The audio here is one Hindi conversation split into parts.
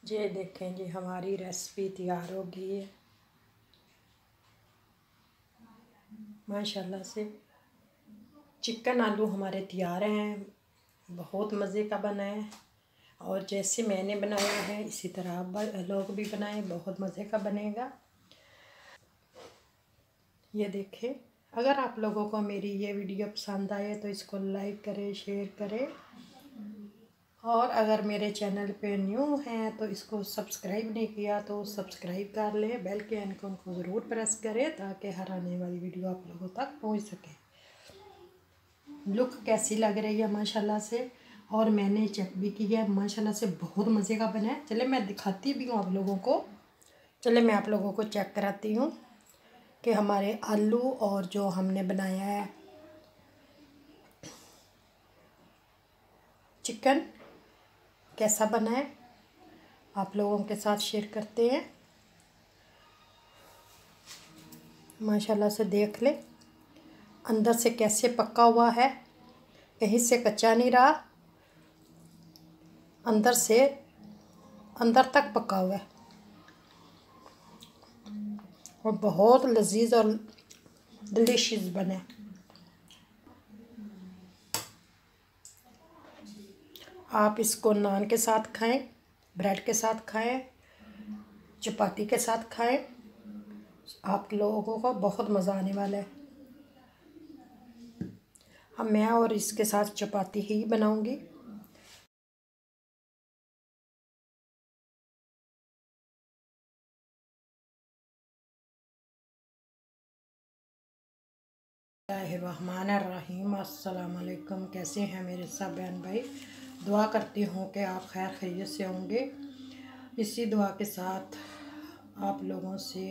ये देखें जी, हमारी रेसिपी तैयार हो गई है माशाल्लाह से। चिकन आलू हमारे तैयार हैं, बहुत मज़े का बना है। और जैसे मैंने बनाया है इसी तरह आप लोग भी बनाएं, बहुत मज़े का बनेगा। ये देखें, अगर आप लोगों को मेरी ये वीडियो पसंद आए तो इसको लाइक करें, शेयर करें। और अगर मेरे चैनल पे न्यू हैं तो इसको सब्सक्राइब नहीं किया तो सब्सक्राइब कर लें, बेल के आइकन को ज़रूर प्रेस करें ताकि हर आने वाली वीडियो आप लोगों तक पहुंच सके। लुक कैसी लग रही है माशाल्लाह से, और मैंने चेक भी किया है माशाल्लाह से, बहुत मज़े का बना है। चले मैं दिखाती भी हूँ आप लोगों को, चले मैं आप लोगों को चेक कराती हूँ कि हमारे आलू और जो हमने बनाया है चिकन कैसा बना है, आप लोगों के साथ शेयर करते हैं। माशाल्लाह से देख ले अंदर से कैसे पका हुआ है, कहीं से कच्चा नहीं रहा, अंदर से अंदर तक पका हुआ है और बहुत लजीज और डिलीशियस बने। आप इसको नान के साथ खाएं, ब्रेड के साथ खाएं, चपाती के साथ खाएं, आप लोगों को बहुत मज़ा आने वाला है। अब मैं और इसके साथ चपाती ही बनाऊंगी। रहमान अस्सलाम वालेकुम, कैसे हैं मेरे सब बहन भाई। दुआ करती हूँ कि आप खैर खैरियत से होंगे। इसी दुआ के साथ आप लोगों से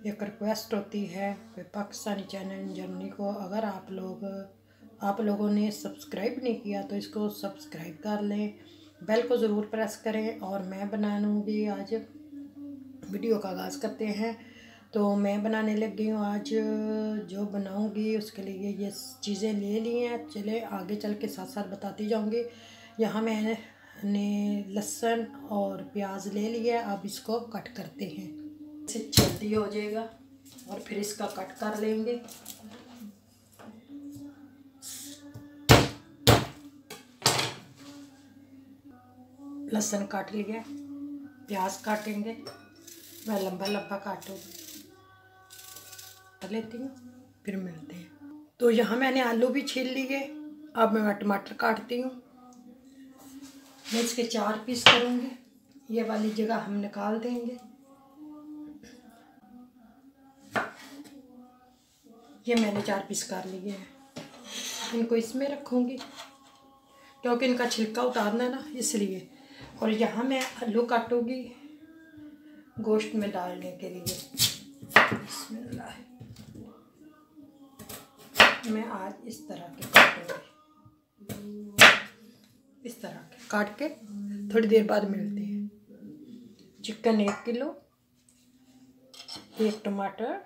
एक रिक्वेस्ट होती है कि पाकिस्तानी चैनल जर्नी को अगर आप लोगों ने सब्सक्राइब नहीं किया तो इसको सब्सक्राइब कर लें, बेल को ज़रूर प्रेस करें। और मैं बना लूँगी आज, वीडियो का आगाज़ करते हैं। तो मैं बनाने लग गई हूँ आज, जो बनाऊँगी उसके लिए ये चीज़ें ले ली हैं। चले आगे चल के साथ साथ बताती जाऊँगी। यहाँ मैंने लहसुन और प्याज ले लिया, अब इसको कट करते हैं, इससे जल्दी हो जाएगा और फिर इसका कट कर लेंगे। लहसुन काट लिया, प्याज काटेंगे, मैं लंबा लंबा काट लेती हूँ, फिर मिलते हैं। तो यहाँ मैंने आलू भी छील लिए, अब मैं टमाटर काटती हूँ। मैं इसके 4 पीस करूँगी, ये वाली जगह हम निकाल देंगे। ये मैंने 4 पीस कर लिए हैं, इनको इसमें रखूँगी क्योंकि इनका छिलका उतारना है ना, इसलिए। और यहाँ मैं आलू काटूँगी गोश्त में डालने के लिए। बिस्मिल्लाह, मैं आज इस तरह के काटूँगी, इस तरह के काट के थोड़ी देर बाद मिलते हैं। चिकन 1 किलो, 1 टमाटर,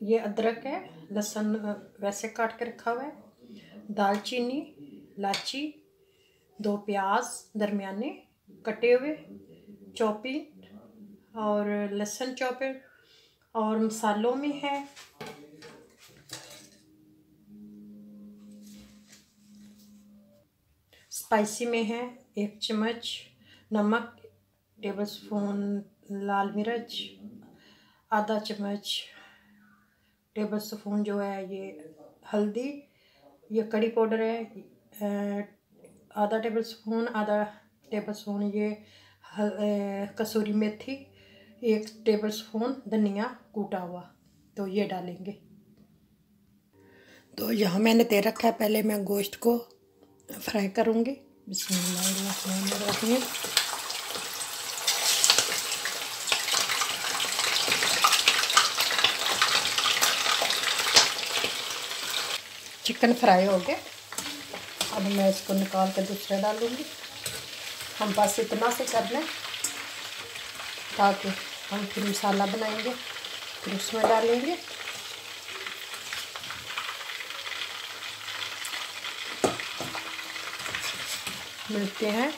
ये अदरक है, लहसुन वैसे काट के रखा हुआ है, दालचीनी, इलायची, 2 प्याज दरमियाने कटे हुए चॉपिंग, और लहसुन चॉपर। और मसालों में है स्पाइसी में है 1 चम्मच नमक, टेबल स्पून लाल मिर्च, आधा चम्मच टेबल स्पून जो है ये हल्दी, ये कड़ी पाउडर है आधा टेबल स्पून ये कसूरी मेथी, 1 टेबल स्पून धनिया कूटा हुआ, तो ये डालेंगे। तो यहाँ मैंने तेल रखा है, पहले मैं गोश्त को फ्राई करूँगी। बिस्मिल्लाहिर्रहमानिर्रहीम। चिकन फ्राई हो गया, अब मैं इसको निकाल कर दूसरा डालूँगी। हम बस इतना से कर लें ताकि हम फिर मसाला बनाएंगे, फिर उसमें डालेंगे। मिलते हैं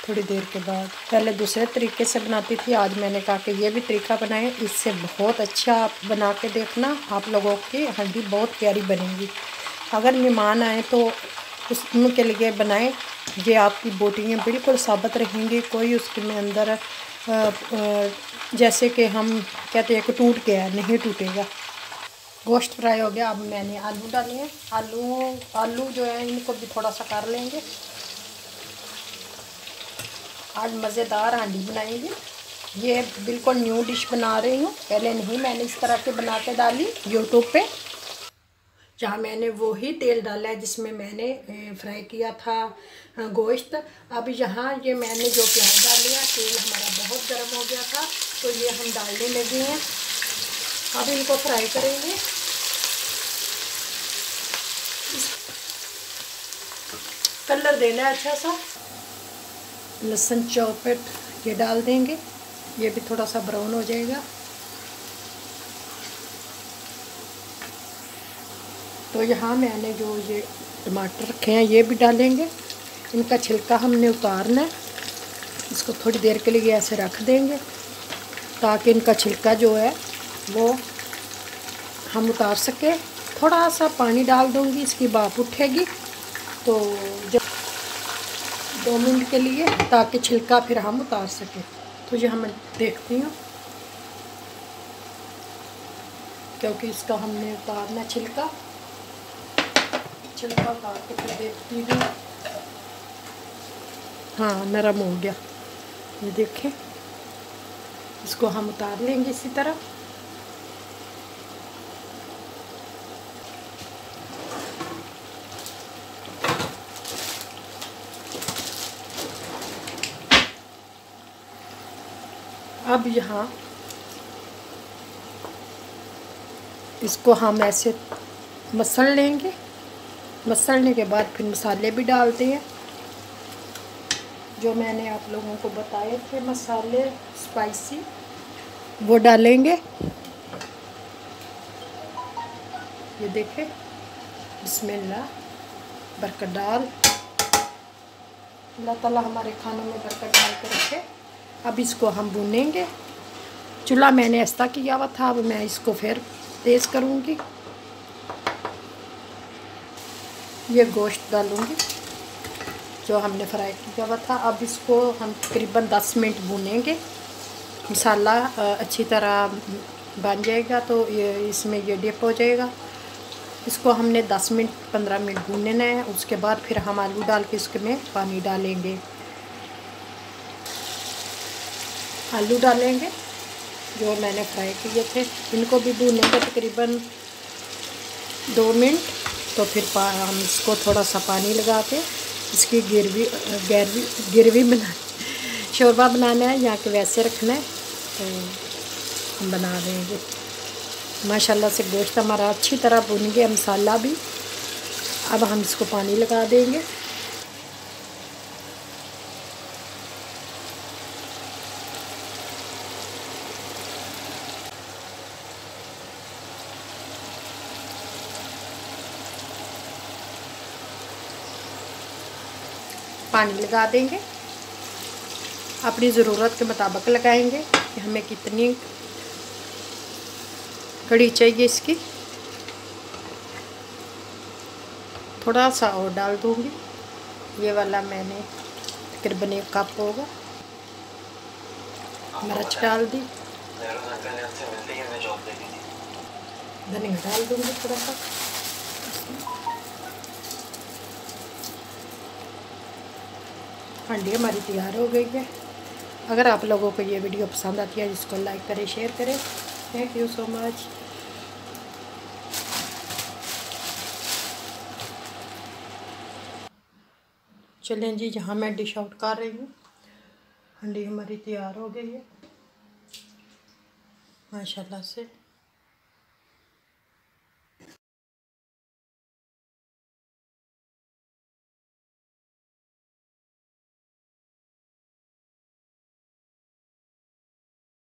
थोड़ी देर के बाद। पहले दूसरे तरीके से बनाती थी, आज मैंने कहा कि ये भी तरीका बनाएं, इससे बहुत अच्छा आप बना के देखना, आप लोगों की हंडी बहुत प्यारी बनेगी। अगर मेहमान आए तो उनके लिए बनाएं। ये आपकी बोटियाँ बिल्कुल साबित रहेंगी, कोई उसके में अंदर जैसे कि हम कहते हैं कि टूट गया, नहीं टूटेगा। गोश्त फ्राई हो गया। अब मैंने आलू डाले हैं। आलू जो है इनको भी थोड़ा सा कर लेंगे। आज मज़ेदार हांडी बनाएंगे। ये बिल्कुल न्यू डिश बना रही हूँ, पहले नहीं मैंने इस तरह के बना के डाली यूट्यूब पे। जहाँ मैंने वो ही तेल डाला है जिसमें मैंने फ्राई किया था गोश्त। अब यहाँ ये मैंने जो प्याज डाल लिया, तेल हमारा बहुत गर्म हो गया था तो ये हम डालने लगे हैं। अब इनको फ्राई करेंगे। कलर देना है अच्छा सा। लहसुन चौपट ये डाल देंगे, ये भी थोड़ा सा ब्राउन हो जाएगा। तो यहाँ मैंने जो ये टमाटर रखे हैं ये भी डालेंगे। इनका छिलका हमने उतारना है, इसको थोड़ी देर के लिए ऐसे रख देंगे ताकि इनका छिलका जो है वो हम उतार सके। थोड़ा सा पानी डाल दूँगी, इसकी भाप उठेगी तो जब 2 मिनट के लिए, ताकि छिलका फिर हम उतार सकें। तो ये हम देखती हूँ, क्योंकि इसका हमने उतारना छिलका उतार के फिर देखती हूँ। हाँ, नरम हो गया, ये देखें। इसको हम उतार लेंगे इसी तरह। अब यहाँ इसको हम ऐसे मसल लेंगे। मसलने के बाद फिर मसाले भी डालते हैं जो मैंने आप लोगों को बताए थे, मसाले स्पाइसी वो डालेंगे। ये देखें, बिस्मिल्लाह, बरकत डाल। अल्लाह ताला हमारे खानों में बरकत डाल कर रखे। अब इसको हम भूनेंगे। चूल्हा मैंने ऐसा किया हुआ था, अब मैं इसको फिर तेज़ करूँगी। ये गोश्त डालूँगी जो हमने फ्राई किया हुआ था। अब इसको हम तकरीबन 10 मिनट भूनेंगे। मसाला अच्छी तरह बन जाएगा तो ये इसमें ये डिप हो जाएगा। इसको हमने 10 मिनट 15 मिनट भूनना है। उसके बाद फिर हम आलू डाल के इसमें पानी डालेंगे। आलू डालेंगे जो मैंने फ्राई किए थे, इनको भी भूनेंगे तकरीबन 2 मिनट। तो फिर हम इसको थोड़ा सा पानी लगा के इसकी गिरवी बना, शोरबा बनाना है या कि वैसे रखना है तो हम बना देंगे। माशाल्लाह से गोश्त हमारा अच्छी तरह भुन गया, मसाला भी। अब हम इसको पानी लगा देंगे। पानी लगा देंगे, अपनी ज़रूरत के मुताबिक लगाएंगे कि हमें कितनी कड़ी चाहिए इसकी। थोड़ा सा और डाल दूँगी, ये वाला मैंने तकरीबन 1 कप होगा। मिर्च डाल दी, धनिया डाल दूँगी थोड़ा सा। हांडी हमारी तैयार हो गई है। अगर आप लोगों को ये वीडियो पसंद आती है जिसको लाइक करें, शेयर करें। Thank you so much. चलें जी, जहाँ मैं डिश आउट कर रही हूँ, हांडी हमारी तैयार हो गई है माशाल्लाह से।